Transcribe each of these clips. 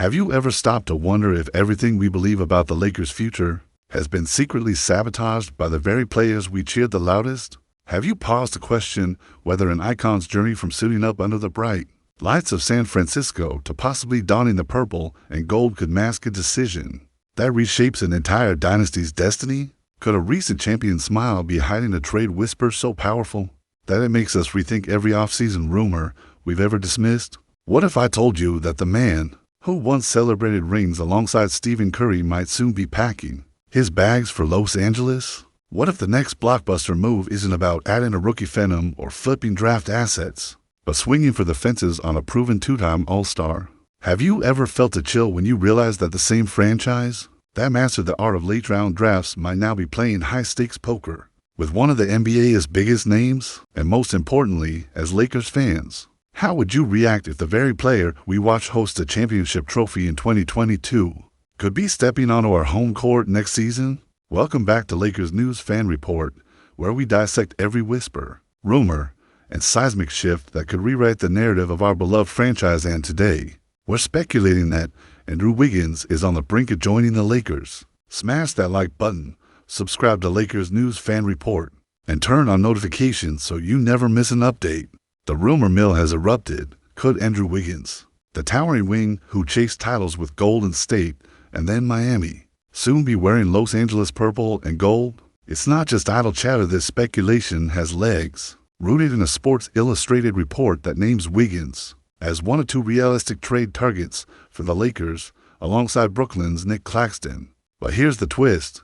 Have you ever stopped to wonder if everything we believe about the Lakers' future has been secretly sabotaged by the very players we cheered the loudest? Have you paused to question whether an icon's journey from suiting up under the bright lights of San Francisco to possibly donning the purple and gold could mask a decision that reshapes an entire dynasty's destiny? Could a recent champion's smile be hiding a trade whisper so powerful that it makes us rethink every offseason rumor we've ever dismissed? What if I told you that the man who once celebrated rings alongside Stephen Curry might soon be packing his bags for Los Angeles? What if the next blockbuster move isn't about adding a rookie phenom or flipping draft assets, but swinging for the fences on a proven two-time All-Star? Have you ever felt a chill when you realize that the same franchise that mastered the art of late-round drafts might now be playing high-stakes poker with one of the NBA's biggest names, and most importantly, as Lakers fans? How would you react if the very player we watched host a championship trophy in 2022 could be stepping onto our home court next season? Welcome back to Lakers News Fan Report, where we dissect every whisper, rumor, and seismic shift that could rewrite the narrative of our beloved franchise. And today, we're speculating that Andrew Wiggins is on the brink of joining the Lakers. Smash that like button, subscribe to Lakers News Fan Report, and turn on notifications so you never miss an update. The rumor mill has erupted. Could Andrew Wiggins, the towering wing who chased titles with Golden State and then Miami, soon be wearing Los Angeles purple and gold? It's not just idle chatter. This speculation has legs, rooted in a Sports Illustrated report that names Wiggins as one of two realistic trade targets for the Lakers alongside Brooklyn's Nick Claxton. But here's the twist.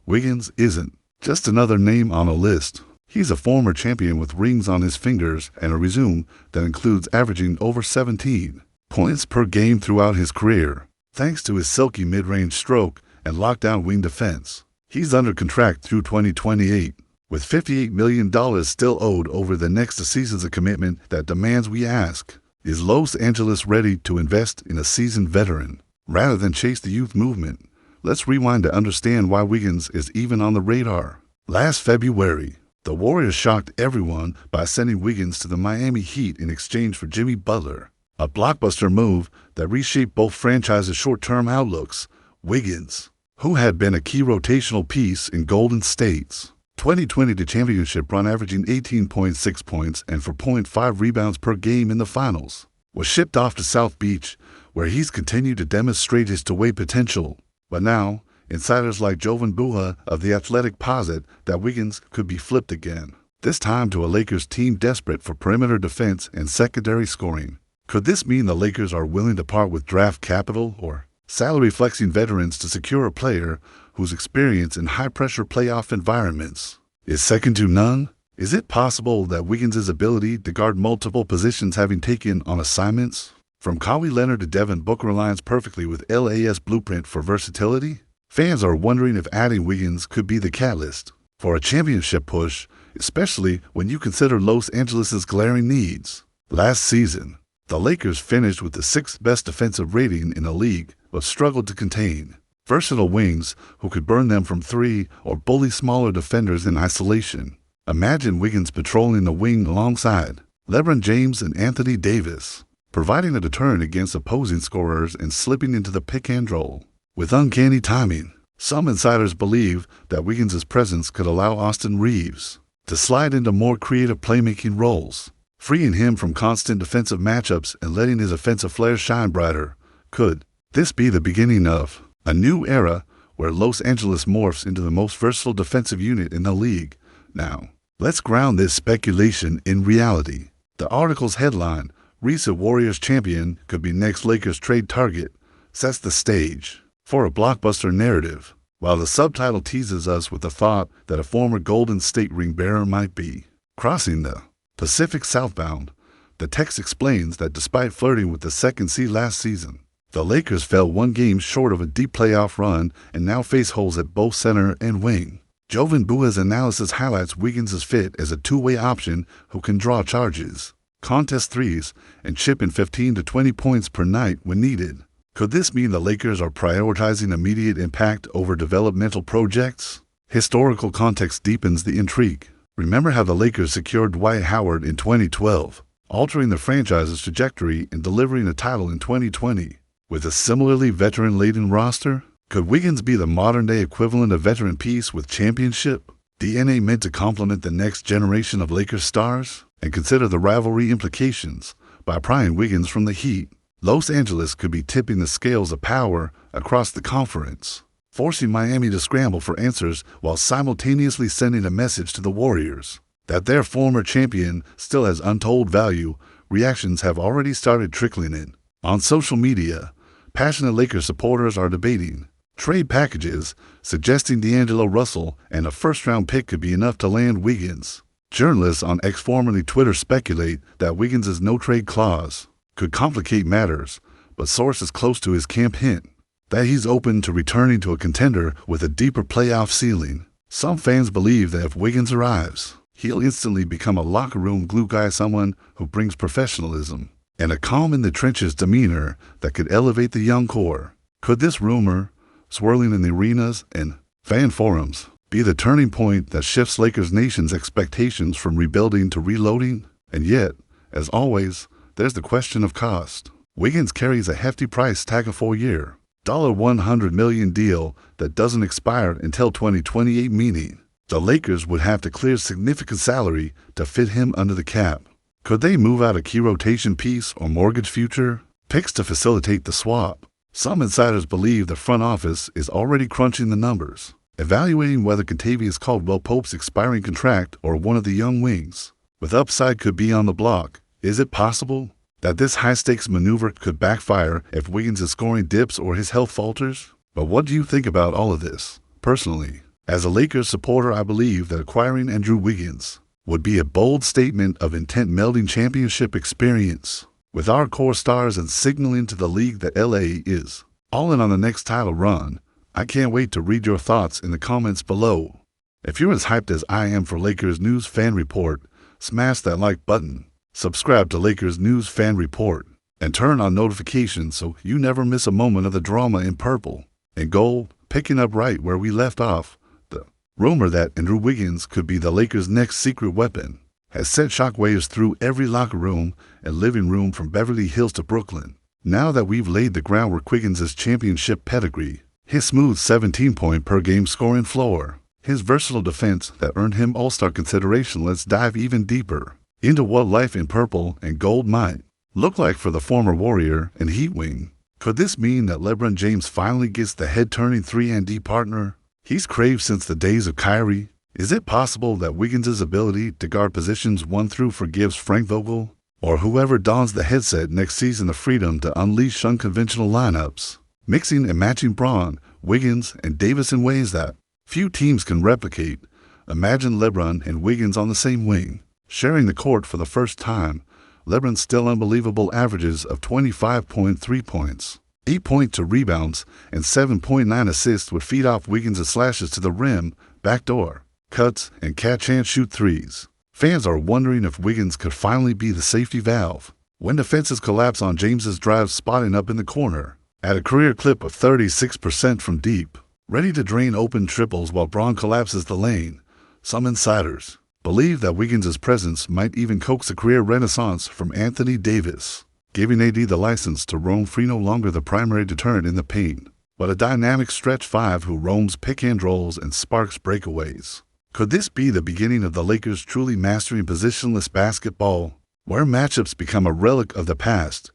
Wiggins isn't just another name on a list. He's a former champion with rings on his fingers and a resume that includes averaging over 17 points per game throughout his career, thanks to his silky mid-range stroke and lockdown wing defense. He's under contract through 2028, with $58 million still owed over the next season's a commitment that demands we ask, is Los Angeles ready to invest in a seasoned veteran rather than chase the youth movement? Let's rewind to understand why Wiggins is even on the radar. Last February, the Warriors shocked everyone by sending Wiggins to the Miami Heat in exchange for Jimmy Butler, a blockbuster move that reshaped both franchises' short-term outlooks. Wiggins, who had been a key rotational piece in Golden State's 2020 championship run, averaging 18.6 points and 4.5 rebounds per game in the finals, was shipped off to South Beach, where he's continued to demonstrate his two-way potential. But now, insiders like Jovan Buha of The Athletic posit that Wiggins could be flipped again, this time to a Lakers team desperate for perimeter defense and secondary scoring. Could this mean the Lakers are willing to part with draft capital or salary-flexing veterans to secure a player whose experience in high-pressure playoff environments is second to none? Is it possible that Wiggins' ability to guard multiple positions, having taken on assignments from Kawhi Leonard to Devin Booker, aligns perfectly with LA's blueprint for versatility? Fans are wondering if adding Wiggins could be the catalyst for a championship push, especially when you consider Los Angeles' glaring needs. Last season, the Lakers finished with the sixth best defensive rating in the league, but struggled to contain versatile wings who could burn them from three or bully smaller defenders in isolation. Imagine Wiggins patrolling the wing alongside LeBron James and Anthony Davis, providing a deterrent against opposing scorers and slipping into the pick and roll with uncanny timing. Some insiders believe that Wiggins' presence could allow Austin Reeves to slide into more creative playmaking roles, freeing him from constant defensive matchups and letting his offensive flair shine brighter. Could this be the beginning of a new era where Los Angeles morphs into the most versatile defensive unit in the league? Now, let's ground this speculation in reality. The article's headline, "Recent Warriors Champion Could Be Next Lakers Trade Target," sets the stage for a blockbuster narrative, while the subtitle teases us with the thought that a former Golden State ring bearer might be crossing the Pacific southbound. The text explains that despite flirting with the second seed last season, the Lakers fell one game short of a deep playoff run and now face holes at both center and wing. Jovan Buha's analysis highlights Wiggins' fit as a two-way option who can draw charges, contest threes, and chip in 15 to 20 points per night when needed. Could this mean the Lakers are prioritizing immediate impact over developmental projects? Historical context deepens the intrigue. Remember how the Lakers secured Dwight Howard in 2012, altering the franchise's trajectory and delivering a title in 2020. With a similarly veteran-laden roster, could Wiggins be the modern-day equivalent of veteran peace with championship DNA meant to complement the next generation of Lakers stars? And consider the rivalry implications. By prying Wiggins from the Heat, Los Angeles could be tipping the scales of power across the conference, forcing Miami to scramble for answers while simultaneously sending a message to the Warriors that their former champion still has untold value. Reactions have already started trickling in. On social media, passionate Lakers supporters are debating trade packages, suggesting D'Angelo Russell and a first-round pick could be enough to land Wiggins. Journalists on X, formerly Twitter, speculate that Wiggins' no-trade clause could complicate matters, but sources close to his camp hint that he's open to returning to a contender with a deeper playoff ceiling. Some fans believe that if Wiggins arrives, he'll instantly become a locker room glue guy, someone who brings professionalism and a calm-in-the-trenches demeanor that could elevate the young core. Could this rumor, swirling in the arenas and fan forums, be the turning point that shifts Lakers Nation's expectations from rebuilding to reloading? And yet, as always, there's the question of cost. Wiggins carries a hefty price tag, a 4-year, $100 million deal that doesn't expire until 2028, meaning the Lakers would have to clear significant salary to fit him under the cap. Could they move out a key rotation piece or mortgage future picks to facilitate the swap? Some insiders believe the front office is already crunching the numbers, evaluating whether Kentavious Caldwell-Pope's expiring contract or one of the young wings with upside could be on the block. Is it possible that this high-stakes maneuver could backfire if Wiggins' scoring dips or his health falters? But what do you think about all of this? Personally, as a Lakers supporter, I believe that acquiring Andrew Wiggins would be a bold statement of intent, melding championship experience with our core stars and signaling to the league that LA is all in on the next title run. I can't wait to read your thoughts in the comments below. If you're as hyped as I am for Lakers News Fan Report, smash that like button, subscribe to Lakers News Fan Report, and turn on notifications so you never miss a moment of the drama in purple and gold. Picking up right where we left off, the rumor that Andrew Wiggins could be the Lakers' next secret weapon has sent shockwaves through every locker room and living room from Beverly Hills to Brooklyn. Now that we've laid the groundwork, Wiggins' championship pedigree, his smooth 17-point-per-game scoring floor, his versatile defense that earned him all-star consideration, let's dive even deeper into what life in purple and gold might look like for the former Warrior and Heat wing. Could this mean that LeBron James finally gets the head-turning 3-and-D partner he's craved since the days of Kyrie? Is it possible that Wiggins' ability to guard positions 1 through 4 gives Frank Vogel or whoever dons the headset next season the freedom to unleash unconventional lineups, mixing and matching Braun, Wiggins, and Davis in ways that few teams can replicate? Imagine LeBron and Wiggins on the same wing, sharing the court for the first time. LeBron's still unbelievable averages of 25.3 points, 8.2 rebounds, and 7.9 assists would feed off Wiggins' slashes to the rim, backdoor cuts, and catch-and-shoot threes. Fans are wondering if Wiggins could finally be the safety valve when defenses collapse on James's drives, spotting up in the corner at a career clip of 36% from deep, ready to drain open triples while Braun collapses the lane. Some insiders believe that Wiggins' presence might even coax a career renaissance from Anthony Davis, giving AD the license to roam free, no longer the primary deterrent in the paint, but a dynamic stretch 5 who roams pick-and-rolls and sparks breakaways. Could this be the beginning of the Lakers truly mastering positionless basketball, where matchups become a relic of the past?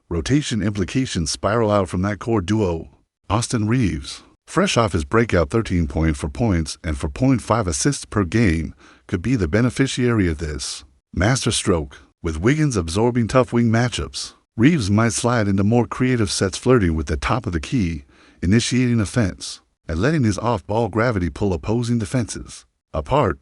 Rotation implications spiral out from that core duo. Austin Reeves, fresh off his breakout 13.4 points and 4.5 assists per game, could be the beneficiary of this masterstroke. With Wiggins absorbing tough wing matchups, Reeves might slide into more creative sets, flirting with the top of the key, initiating offense, and letting his off-ball gravity pull opposing defenses apart.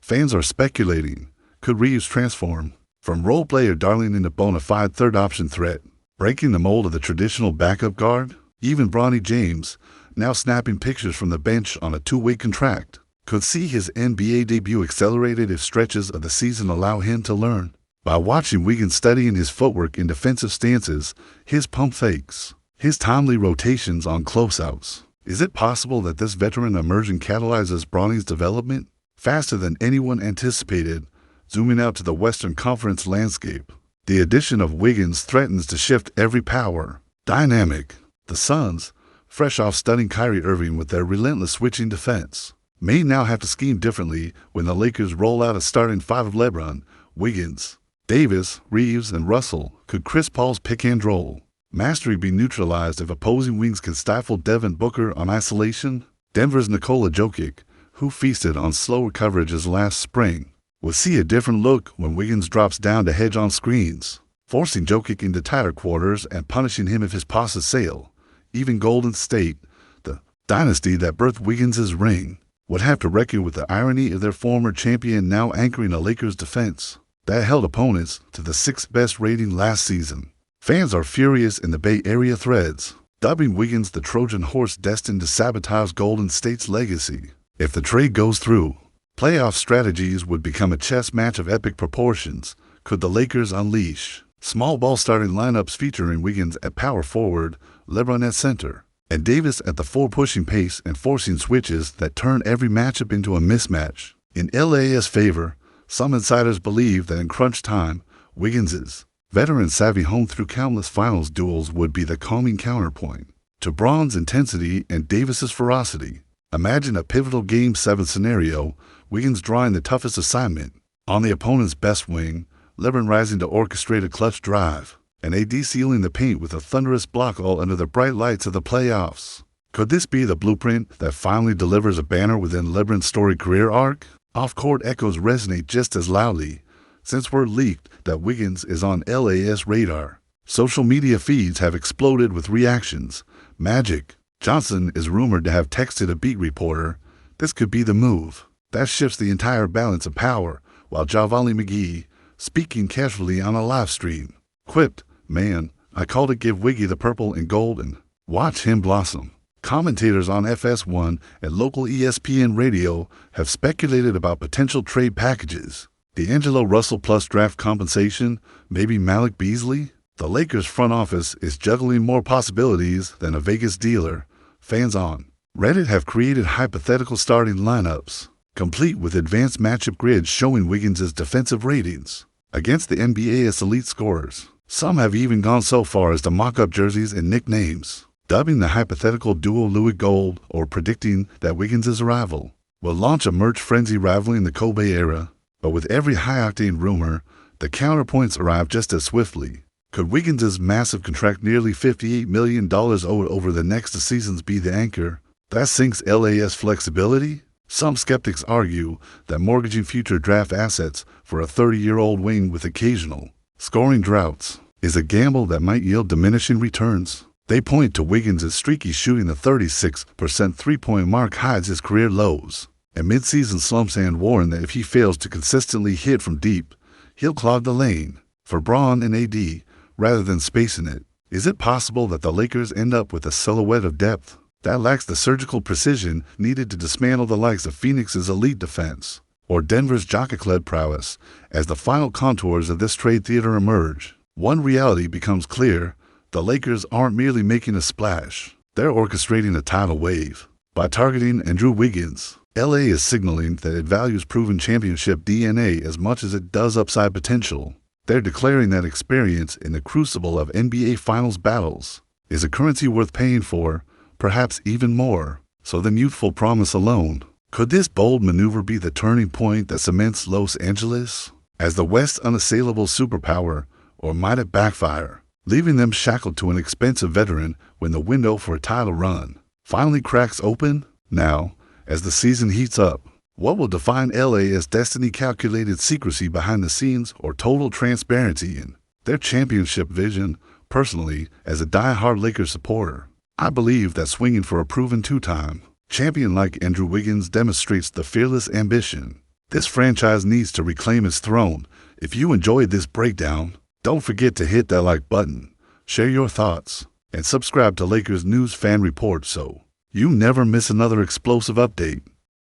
Fans are speculating, could Reeves transform from role-player darling into bona fide third-option threat, breaking the mold of the traditional backup guard? Even Bronny James, now snapping pictures from the bench on a 2-way contract, could see his NBA debut accelerated if stretches of the season allow him to learn by watching Wiggins studying his footwork in defensive stances, his pump fakes, his timely rotations on closeouts. Is it possible that this veteran emerging catalyzes Bronny's development faster than anyone anticipated? Zooming out to the Western Conference landscape, the addition of Wiggins threatens to shift every power Dynamic. The Suns, fresh off stunning Kyrie Irving with their relentless switching defense, may now have to scheme differently when the Lakers roll out a starting five of LeBron, Wiggins, Davis, Reeves, and Russell. Could Chris Paul's pick-and-roll mastery be neutralized if opposing wings can stifle Devin Booker on isolation? Denver's Nikola Jokic, who feasted on slower coverages last spring, will see a different look when Wiggins drops down to hedge on screens, forcing Jokic into tighter quarters and punishing him if his passes sail. Even Golden State, the dynasty that birthed Wiggins' ring, would have to reckon with the irony of their former champion now anchoring a Lakers defense that held opponents to the sixth-best rating last season. Fans are furious in the Bay Area threads, dubbing Wiggins the Trojan horse destined to sabotage Golden State's legacy. If the trade goes through, playoff strategies would become a chess match of epic proportions. Could the Lakers unleash small ball starting lineups featuring Wiggins at power forward, LeBron at center, and Davis at the four-pushing pace and forcing switches that turn every matchup into a mismatch? In LA's favor, some insiders believe that in crunch time, Wiggins's veteran-savvy home through countless finals duels would be the calming counterpoint to Bron's intensity and Davis's ferocity. Imagine a pivotal Game 7 scenario, Wiggins drawing the toughest assignment on the opponent's best wing, LeBron rising to orchestrate a clutch drive, and AD sealing the paint with a thunderous block all under the bright lights of the playoffs. Could this be the blueprint that finally delivers a banner within LeBron's storied career arc? Off-court echoes resonate just as loudly, since word leaked that Wiggins is on LA's radar. Social media feeds have exploded with reactions. Magic Johnson is rumored to have texted a beat reporter, "This could be the move." That shifts the entire balance of power, while Javale McGee, speaking casually on a live stream, quipped, "Man, I called it, give Wiggy the purple and gold and watch him blossom." Commentators on FS1 and local ESPN radio have speculated about potential trade packages. D'Angelo Russell plus draft compensation, maybe Malik Beasley? The Lakers front office is juggling more possibilities than a Vegas dealer. Fans on Reddit have created hypothetical starting lineups, complete with advanced matchup grids showing Wiggins' defensive ratings against the NBA's elite scorers. Some have even gone so far as to mock up jerseys and nicknames, dubbing the hypothetical duo Louis Gold, or predicting that Wiggins' arrival will launch a merch frenzy rivaling the Kobe era. But with every high-octane rumor, the counterpoints arrive just as swiftly. Could Wiggins' massive contract, nearly $58 million owed over the next seasons, be the anchor that sinks LA's flexibility? Some skeptics argue that mortgaging future draft assets for a 30-year-old wing with occasional scoring droughts is a gamble that might yield diminishing returns. They point to Wiggins' streaky shooting. The 36% three-point mark hides his career lows and mid-season slumps, and warn that if he fails to consistently hit from deep, he'll clog the lane for Bron and AD rather than spacing it. Is it possible that the Lakers end up with a silhouette of depth that lacks the surgical precision needed to dismantle the likes of Phoenix's elite defense or Denver's Jokic-led prowess as the final contours of this trade theater emerge? One reality becomes clear: the Lakers aren't merely making a splash, they're orchestrating a tidal wave. By targeting Andrew Wiggins, LA is signaling that it values proven championship DNA as much as it does upside potential. They're declaring that experience in the crucible of NBA Finals battles is a currency worth paying for, perhaps even more so than youthful promise alone. Could this bold maneuver be the turning point that cements Los Angeles as the West's unassailable superpower, or might it backfire, leaving them shackled to an expensive veteran when the window for a title run finally cracks open? Now, as the season heats up, what will define LA as destiny, calculated secrecy behind the scenes, or total transparency in their championship vision? Personally, as a die-hard Lakers supporter, I believe that swinging for a proven two-time champion like Andrew Wiggins demonstrates the fearless ambition this franchise needs to reclaim its throne. If you enjoyed this breakdown, don't forget to hit that like button, share your thoughts, and subscribe to Lakers News Fan Report so you never miss another explosive update.